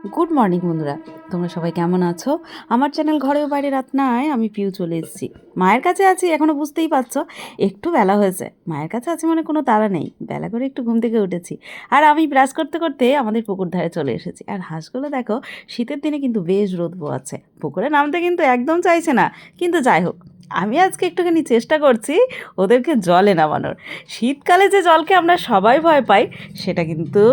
Good morning বন্ধুরা, তোমরা সবাই কেমন আছো? আমার চ্যানেল ঘরেও বাইরে রাত নাই, আমি পিউ চলে এসেছি। মায়ের কাছে আছি, এখনও বুঝতেই পারছো একটু বেলা হয়েছে। মায়ের কাছে আছি মানে কোনো তাড়া নেই, বেলা করে একটু ঘুম থেকে উঠেছি। আর আমি ব্রাশ করতে করতে আমাদের পুকুর ধারে চলে এসেছি। আর হাঁসগুলো দেখো, শীতের দিনে কিন্তু বেশ রোদ পোয়াচ্ছে, পুকুরে নামতে কিন্তু একদম চাইছে না। কিন্তু যাই হোক, আমি আজকে একটুখানি চেষ্টা করছি ওদেরকে জলে নামানোর। শীতকালে যে জলকে আমরা সবাই ভয় পাই, সেটা কিন্তু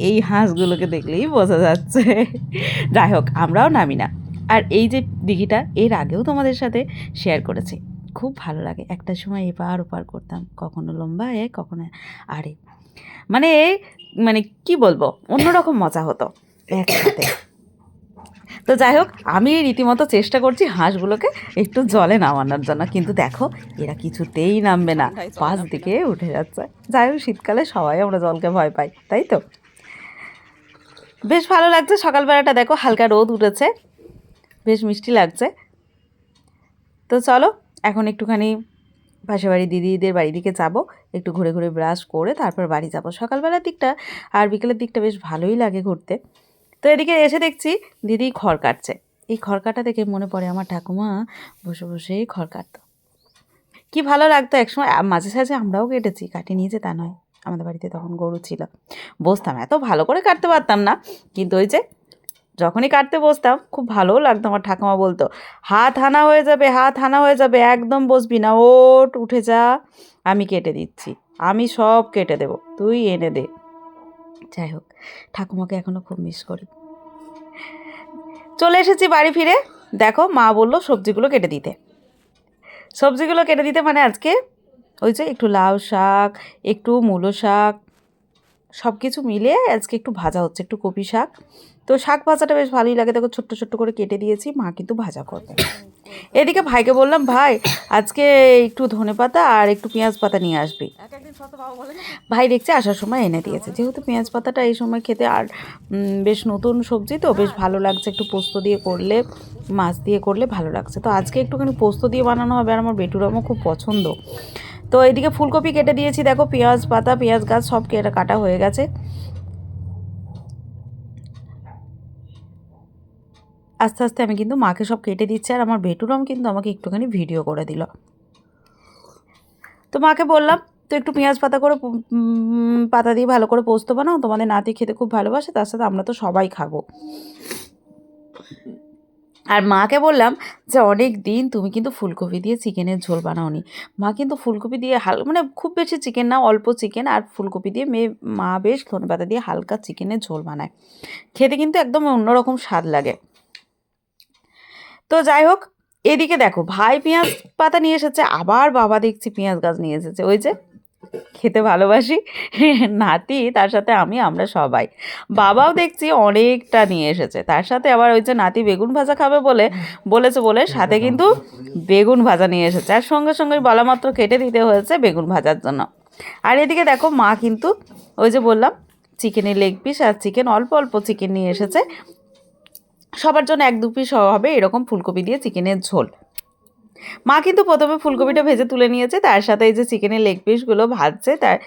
এই হাঁসগুলোকে দেখলেই বোঝা যাচ্ছে। যাই হোক, আমরাও নামি না। আর এই যে দিঘিটা এর আগেও তোমাদের সাথে শেয়ার করেছি, খুব ভালো লাগে। একটা সময় এপার ওপার করতাম, কখনো লম্বা কখনো আরে, মানে মানে কি বলবো, অন্যরকম মজা হতো একসাথে। তো যাই হোক, আমি রীতিমতো চেষ্টা করছি হাঁসগুলোকে একটু জলে নামানোর জন্য, কিন্তু দেখো এরা কিছুতেই নামবে না, পাশ দিকে উঠে যাচ্ছে। যাই হোক, শীতকালে সবাই আমরা জলকে ভয় পাই, তাই তো। বেশ ভালো লাগছে, সকালবেলাটা দেখো হালকা রোদ উঠেছে, বেশ মিষ্টি লাগছে। তো চলো এখন একটুখানি পাশে বাড়ি দিদিদের বাড়ি দিকে যাবো, একটু ঘুরে ঘুরে ব্রাশ করে তারপর বাড়ি যাব। সকালবেলার দিকটা আর বিকেলের দিকটা বেশ ভালোই লাগে ঘুরতে। তো এদিকে এসে দেখছি দিদি খড় কাটছে। এই খড় কাটা দেখে মনে পড়ে আমার ঠাকুমা বসে বসেই খড় কাটতো, কি ভালো লাগতো একসময়। মাঝে সাঝে আমরাও কেটেছি, কাটিয়ে নিয়েছে তা নয়, আমাদের বাড়িতে তখন গরু ছিল। বসতাম, এত ভালো করে কাটতে পারতাম না, কিন্তু ওই যে যখনই কাটতে বসতাম খুব ভালোও লাগতো। আমার ঠাকুমা বলতো, হাত হানা হয়ে যাবে, হাত হানা হয়ে যাবে, একদম বসবি না, ওঠ উঠে যা, আমি কেটে দিচ্ছি, আমি সব কেটে দেবো, তুই এনে দে। যাই হোক, ঠাকুমাকে এখনও খুব মিস করি। চলে এসেছি বাড়ি ফিরে, দেখো মা বললো সবজিগুলো কেটে দিতে। সবজিগুলো কেটে দিতে মানে আজকে ওই যে একটু লাউ শাক, একটু মূলো শাক, সব কিছু মিলিয়ে আজকে একটু ভাজা হচ্ছে, একটু কপি শাক। তো শাক ভাজাটা বেশ ভালোই লাগে, দেখো ছোট্ট ছোট্ট করে কেটে দিয়েছি, মা কিন্তু ভাজা করবে। এদিকে ভাইকে বললাম, ভাই আজকে একটু ধনেপাতা আর একটু পেঁয়াজ পাতা নিয়ে আসবি। ভাই দেখছে আসার সময় এনে দিয়েছে, যেহেতু পেঁয়াজ পাতাটা এই সময় খেতে আর বেশ নতুন সবজি তো বেশ ভালো লাগছে, একটু পোস্ত দিয়ে করলে, মাছ দিয়ে করলে ভালো লাগছে। তো আজকে একটুখানি পোস্ত দিয়ে বানানো হবে, আর আমার বেটুরামও খুব পছন্দ। তো এদিকে ফুলকপি কেটে দিয়েছি, দেখো পেঁয়াজ পাতা পেঁয়াজ গাছ সব কাটা হয়ে গেছে। আস্তে আস্তে আমি কিন্তু মাকে সব কেটে দিচ্ছি, আর আমার ভেটুরাম কিন্তু আমাকে একটুখানি ভিডিও করে দিল। তো মাকে বললাম, তো একটু পেঁয়াজ পাতা করে পাতা দিয়ে ভালো করে পোস্ত বানাও, তোমাদের নাতি খেতে খুব ভালোবাসে, তার সাথে আমরা তো সবাই খাবো। আর মাকে বললাম যে অনেক দিন তুমি কিন্তু ফুলকপি দিয়ে চিকেনের ঝোল বানাওনি। মা কিন্তু ফুলকপি দিয়ে মানে খুব বেশি চিকেন না, অল্প চিকেন আর ফুলকপি দিয়ে মা বেশ ধনেপাতা দিয়ে হালকা চিকেনের ঝোল বানায়, খেতে কিন্তু একদম অন্যরকম স্বাদ লাগে। তো যাই হোক, এদিকে দেখো ভাই পেঁয়াজ পাতা নিয়ে এসেছে, আবার বাবা দেখছি পেঁয়াজ গাছ নিয়ে এসেছে। ওই যে খেতে ভালোবাসি নাতি, তার সাথে আমরা সবাই। বাবাও দেখছি অনেকটা নিয়ে এসেছে, তার সাথে আবার ওই যে নাতি বেগুন ভাজা খাবে বলে সাথে কিন্তু বেগুন ভাজা নিয়ে এসেছে, আর সঙ্গে সঙ্গে বলা মাত্র কেটে দিতে হয়েছে বেগুন ভাজার জন্য। আর এদিকে দেখো মা কিন্তু ওই যে বললাম চিকেনের লেগ পিস আর চিকেন, অল্প অল্প চিকেন নিয়ে এসেছে, সবার জন্য 1-2 পিস হবে এরকম ফুলকপি দিয়ে চিকেনের ঝোল। মা কিন্তু প্রথমে ফুলকপিটা ভেজে তুলে নিয়েছে, তার সাথে এই যে চিকেনের লেগ পিসগুলো ভাজছে, তার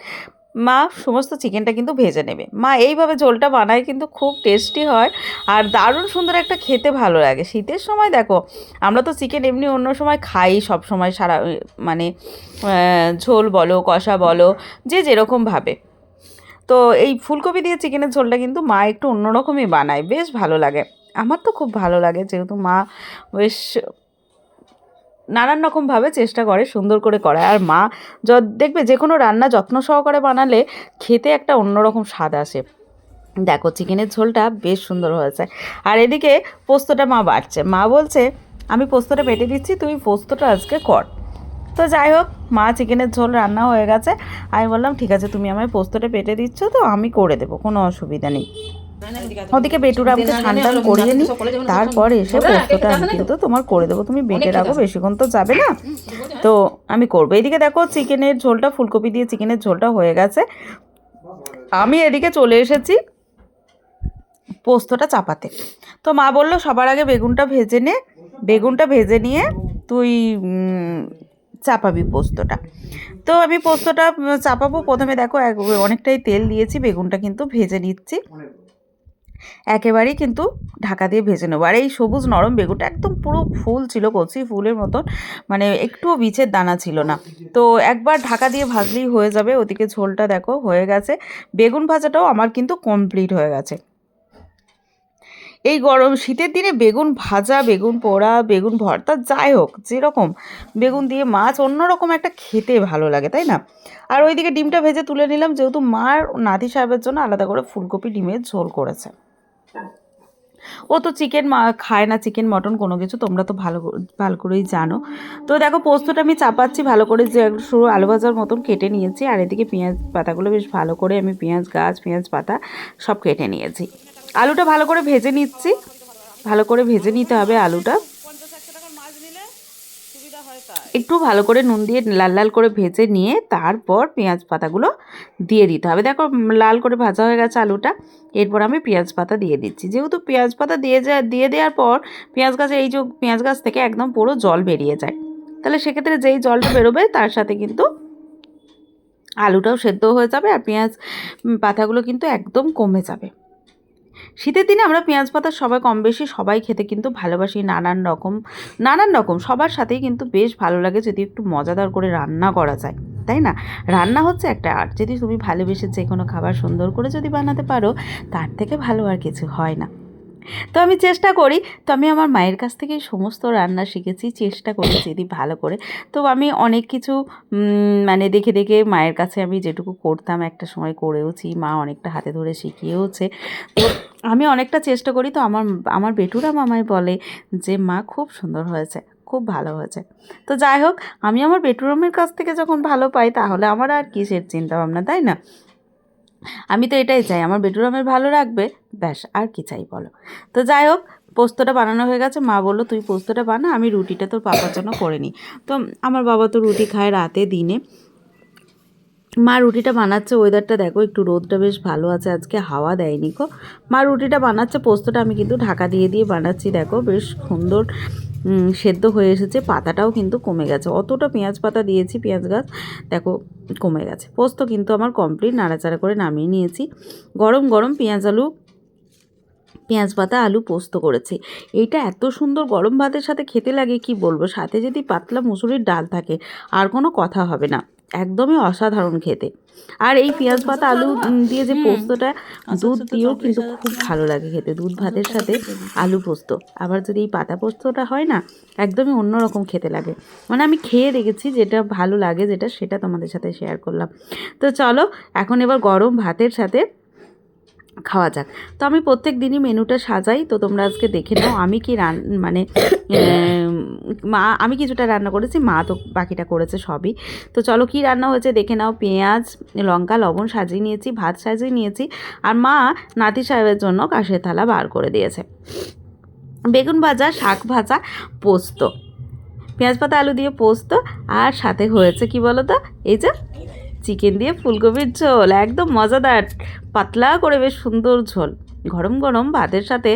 মা সমস্ত চিকেনটা কিন্তু ভেজে নেবে। মা এইভাবে ঝোলটা বানায়, কিন্তু খুব টেস্টি হয় আর দারুণ সুন্দর একটা খেতে ভালো লাগে। শীতের সময় দেখো, আমরা তো চিকেন এমনি অন্য সময় খাই, সব সময় সারা মানে ঝোল বলো কষা বলো যে যেরকমভাবে। তো এই ফুলকপি দিয়ে চিকেনের ঝোলটা কিন্তু মা একটু অন্যরকমই বানায়, বেশ ভালো লাগে। আমার তো খুব ভালো লাগে, যেহেতু মা বেশ নানান রকমভাবে চেষ্টা করে সুন্দর করে করায়। আর মা দেখবে যে কোনো রান্না যত্ন সহকারে বানালে খেতে একটা অন্যরকম স্বাদ আসে। দেখো চিকেনের ঝোলটা বেশ সুন্দর হয়েছে। আর এদিকে পোস্তটা মা বাটছে, মা বলছে আমি পোস্তটা বেটে দিচ্ছি, তুই পোস্তটা আজকে কর। তো যাই হোক, মা চিকেনের ঝোল রান্না হয়ে গেছে, আমি বললাম ঠিক আছে তুমি আমায় পোস্তটা বেটে দিচ্ছ তো আমি করে দেবো, কোনো অসুবিধা নেই। ওদিকে বেটুরামকে ঠান্ডা করিয়ে নিই, তারপরে এসে পোস্তটা আমি কিন্তু তোমার করে দেবো, তুমি বেটে রাখো, বেশিক্ষণ তো যাবে না, তো আমি করবো। এদিকে দেখো চিকেনের ঝোলটা, ফুলকপি দিয়ে চিকেনের ঝোলটা হয়ে গেছে, আমি এদিকে চলে এসেছি পোস্তটা চাপাতে। তো মা বললো সবার আগে বেগুনটা ভেজে নিয়ে তুই চাপাবি পোস্তটা। তো আমি পোস্তটা চাপাবো, প্রথমে দেখো অনেকটাই তেল দিয়েছি, বেগুনটা কিন্তু ভেজে নিচ্ছি। একেবারেই কিন্তু ঢাকা দিয়ে ভেজে নেবো। আর এই সবুজ নরম বেগুনটা একদম পুরো ফুল ছিল, কচি ফুলের মতন, মানে একটুও বীজের দানা ছিল না। তো একবার ঢাকা দিয়ে ভাজলেই হয়ে যাবে। ওদিকে ঝোলটা দেখো হয়ে গেছে, বেগুন ভাজাটাও আমার কিন্তু কমপ্লিট হয়ে গেছে। এই গরম শীতের দিনে বেগুন ভাজা, বেগুন পোড়া, বেগুন ভর্তা, যাই হোক যেরকম বেগুন দিয়ে মাছ অন্যরকম একটা খেতে ভালো লাগে, তাই না? আর ওইদিকে ডিমটা ভেজে তুলে নিলাম, যেহেতু মার নাতি সাহেবের জন্য আলাদা করে ফুলকপি ডিমের ঝোল করেছে। ও তো চিকেন খায় না, চিকেন মটন কোনো কিছু, তোমরা তো ভালো করেই জানো। তো দেখো পোস্তটা আমি চাপাচ্ছি ভালো করে, যে শুরু আলু ভাজার মতন কেটে নিয়েছি। আর এদিকে পেঁয়াজ পাতাগুলো বেশ ভালো করে আমি পেঁয়াজ গাছ, পেঁয়াজ পাতা সব কেটে নিয়েছি। আলুটা ভালো করে ভেজে নিচ্ছি, ভালো করে ভেজে নিতে হবে আলুটা। একটু ভালো করে নুন দিয়ে লাল লাল করে ভেজে নিয়ে তারপর পেঁয়াজ পাতাগুলো দিয়ে দিতে হবে। দেখো লাল করে ভাজা হয়ে গেছে আলুটা, এরপর আমি পেঁয়াজ পাতা দিয়ে দিচ্ছি। যেহেতু পেঁয়াজ পাতা দিয়ে দেওয়ার পর পেঁয়াজ গাছে, এই যে পেঁয়াজ গাছ থেকে একদম পুরো জল বেরিয়ে যায়, তাহলে সেক্ষেত্রে যেই জলটা বেরোবে তার সাথে কিন্তু আলুটাও সেদ্ধ হয়ে যাবে আর পেঁয়াজ পাতাগুলো কিন্তু একদম কমে যাবে। শীতের দিনে আমরা পেঁয়াজ পাতা সবাই কম বেশি সবাই খেতে কিন্তু ভালোবাসি, নানান রকম সবার সাথেই কিন্তু বেশ ভালো লাগে যদি একটু মজাদার করে রান্না করা যায়, তাই না? রান্না হচ্ছে একটা আর্ট, যদি তুমি ভালোবেসে যে কোনো খাবার সুন্দর করে যদি বানাতে পারো, তার থেকে ভালো আর কিছু হয় না। তো আমি চেষ্টা করি, তো আমি আমার মায়ের কাছ থেকেই সমস্ত রান্না শিখেছি, চেষ্টা করি যদি ভালো করে। তো আমি অনেক কিছু মানে দেখে দেখে মায়ের কাছে আমি যেটুকু করতাম একটা সময় করেওছি, মা অনেকটা হাতে ধরে শিখিয়েওছে। তো আমি অনেকটা চেষ্টা করি। তো আমার বেটুরা মামাই বলে যে মা খুব সুন্দর হয়েছে, খুব ভালো হয়েছে। তো যাই হোক, আমি আমার বেটুরামের কাছ থেকে যখন ভালো পাই তাহলে আমার আর কিসের চিন্তা ভাবনা, তাই না? আমি তো এটাই চাই, আমার বেটুরামের ভালো রাখবে, ব্যাস আর কি চাই বলো। তো যাই হোক, পোস্তটা বানানো হয়ে গেছে। মা বললো তুই পোস্তটা বানা, আমি রুটিটা তোর পাপার জন্য করে নিই। তো আমার বাবা তো রুটি খায় রাতে দিনে। মা রুটিটা বানাচ্ছে, ওয়েদারটা দেখো একটু রোদটা বেশ ভালো আছে আজকে, হাওয়া দেয়নি গো। মা রুটিটা বানাচ্ছে, পোস্তটা আমি কিন্তু ঢাকা দিয়ে দিয়ে বানাচ্ছি। দেখো বেশ সুন্দর সেদ্ধ হয়ে এসেছে, পাতাটাও কিন্তু কমে গেছে, অতটা পেঁয়াজ পাতা দিয়েছি, পেঁয়াজ গাছ দেখো কমে গেছে। পোস্ত কিন্তু আমার কমপ্লিট, নাড়াচাড়া করে নামিয়ে নিয়েছি। গরম গরম পেঁয়াজ পাতা আলু পোস্ত করেছি। এইটা এত সুন্দর গরম ভাতের সাথে খেতে লাগে কি বলবো, সাথে যদি পাতলা মুসুরির ডাল থাকে আর কোনো কথা হবে না, একদমই অসাধারণ খেতে। আর এই পেঁয়াজ পাতা আলু দিয়ে যে পোস্তটা, দুধ দিয়েও কিন্তু খুব ভালো লাগে খেতে, দুধ ভাতের সাথে আলু পোস্ত। আবার যদি এই পাতা পোস্তটা হয় না, একদমই অন্যরকম খেতে লাগে। মানে আমি খেয়ে দেখেছি, যেটা ভালো লাগে যেটা, সেটা তোমাদের সাথে শেয়ার করলাম। তো চলো এখন এবার গরম ভাতের সাথে খাওয়া যাক। তো আমি প্রত্যেক দিনই মেনুটা সাজাই, তো তোমরা আজকে দেখে নাও আমি কি মানে আমি কিছুটা রান্না করেছি, মা তো বাকিটা করেছে সবই। তো চলো কি রান্না হয়েছে দেখে নাও। পেঁয়াজ লঙ্কা লবণ সাজিয়ে নিয়েছি, ভাত সাজিয়ে নিয়েছি, আর মা নাতি সাহেবের জন্য কাঁসের থালা বার করে দিয়েছে। বেগুন ভাজা, শাক ভাজা, পোস্ত, পেঁয়াজ পাতা আলু দিয়ে পোস্ত, আর সাথে হয়েছে কি বলো তো, এই যে চিকেন দিয়ে ফুলকপির ঝোল, একদম মজাদার পাতলা করে বেশ সুন্দর ঝোল। গরম গরম ভাতের সাথে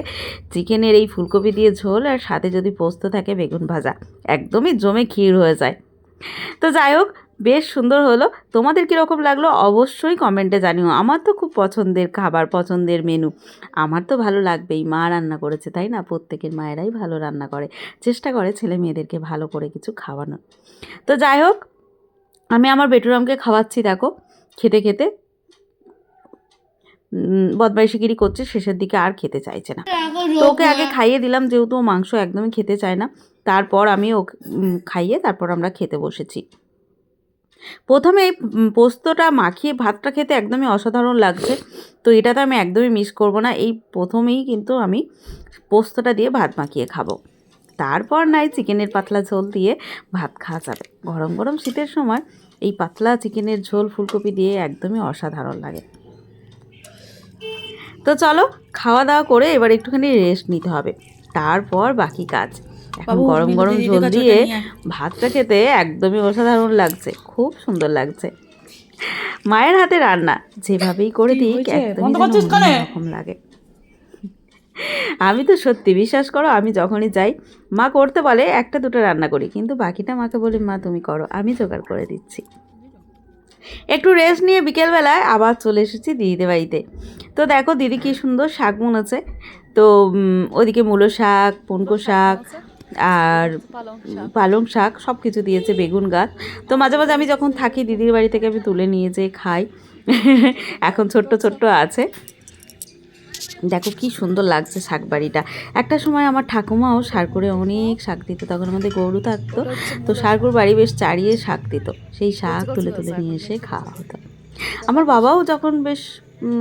চিকেনের এই ফুলকপি দিয়ে ঝোল, আর সাথে যদি পোস্ত থাকে বেগুন ভাজা, একদমই জমে ক্ষীর হয়ে যায়। তো যাই হোক, বেশ সুন্দর হলো। তোমাদের কীরকম লাগলো অবশ্যই কমেন্টে জানিও। আমার তো খুব পছন্দের খাবার, পছন্দের মেনু, আমার তো ভালো লাগবেই। মা রান্না করেছে, তাই না? প্রত্যেকের মায়েরাই ভালো রান্না করে, চেষ্টা করে ছেলে মেয়েদেরকে ভালো করে কিছু খাওয়ানোর। তো যাই হোক, আমি আমার বেটুরামকে খাওয়াচ্ছি, দেখো খেতে খেতে বদমাইশিগিরি করছে, শেষের দিকে আর খেতে চাইছে না। তো ওকে আগে খাইয়ে দিলাম, যেহেতু ও মাংস একদমই খেতে চায় না। তারপর আমি ওকে খাইয়ে তারপর আমরা খেতে বসেছি। প্রথমে এই পোস্তটা মাখিয়ে ভাতটা খেতে একদমই অসাধারণ লাগছে, তো এটা তো আমি একদমই মিস করব না। এই প্রথমেই কিন্তু আমি পোস্তটা দিয়ে ভাত মাখিয়ে খাবো, তারপর নাই চিকেনের পাতলা ঝোল দিয়ে ভাত খাওয়া যাবে। গরম গরম শীতের সময় এই পাতলা চিকেনের ঝোল ফুলকপি দিয়ে একদমই অসাধারণ লাগে। তো চলো খাওয়া দাওয়া করে এবার একটুখানি রেস্ট নিতে হবে, তারপর বাকি কাজ। এখন গরম গরম ঝোল দিয়ে ভাতটা খেতে একদমই অসাধারণ লাগছে, খুব সুন্দর লাগছে। মায়ের হাতে রান্না যেভাবেই করে দিই একদমই অন্যরকম লাগে। আমি তো সত্যি বিশ্বাস করো, আমি যখনই যাই মা করতে বলে একটা দুটো রান্না করি, কিন্তু বাকিটা মাকে বলি মা তুমি করো, আমি জোগাড় করে দিচ্ছি। একটু রেস্ট নিয়ে বিকেলবেলায় আবার চলে এসেছি দিদিদের বাড়িতে। তো দেখো দিদি কী সুন্দর শাক বুনেছে। তো ওদিকে মূলো শাক, পুনকো শাক আর পালং শাক সব কিছু দিয়েছে, বেগুন গাছ। তো মাঝে মাঝে আমি যখন থাকি দিদির বাড়ি থেকে আমি তুলে নিয়ে যেয়ে খাই। এখন ছোট্ট ছোট্ট আছে। দেখো কি সুন্দর লাগছে শাক বাড়িটা। একটা সময় আমার ঠাকুমাও সার করে অনেক শাক দিত, তখন আমাদের গরু থাকতো। তো সারকুর বাড়ি বেশ চারিয়ে শাক দিত, সেই শাক তুলে তুলে নিয়ে এসে খাওয়া হতো। আমার বাবাও যখন বেশ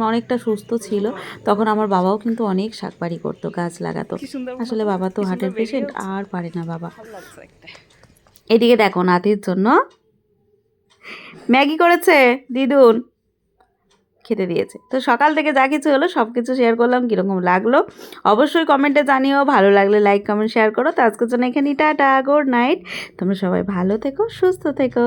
অনেকটা সুস্থ ছিল, তখন আমার বাবাও কিন্তু অনেক শাক বাড়ি করতো, গাছ লাগাতো। আসলে বাবা তো হার্টের পেশেন্ট, আর পারে না বাবা। এদিকে দেখো নাতির জন্য ম্যাগি করেছে দিদুন, খেতে দিয়েছে। তো সকাল থেকে যা কিছু হলো সব কিছু শেয়ার করলাম। কীরকম লাগলো অবশ্যই কমেন্টে জানিও, ভালো লাগলে লাইক কমেন্ট শেয়ার করো। তো আজকের জন্য এখানেই টাটা, গুড নাইট। তোমরা সবাই ভালো থেকো, সুস্থ থেকো।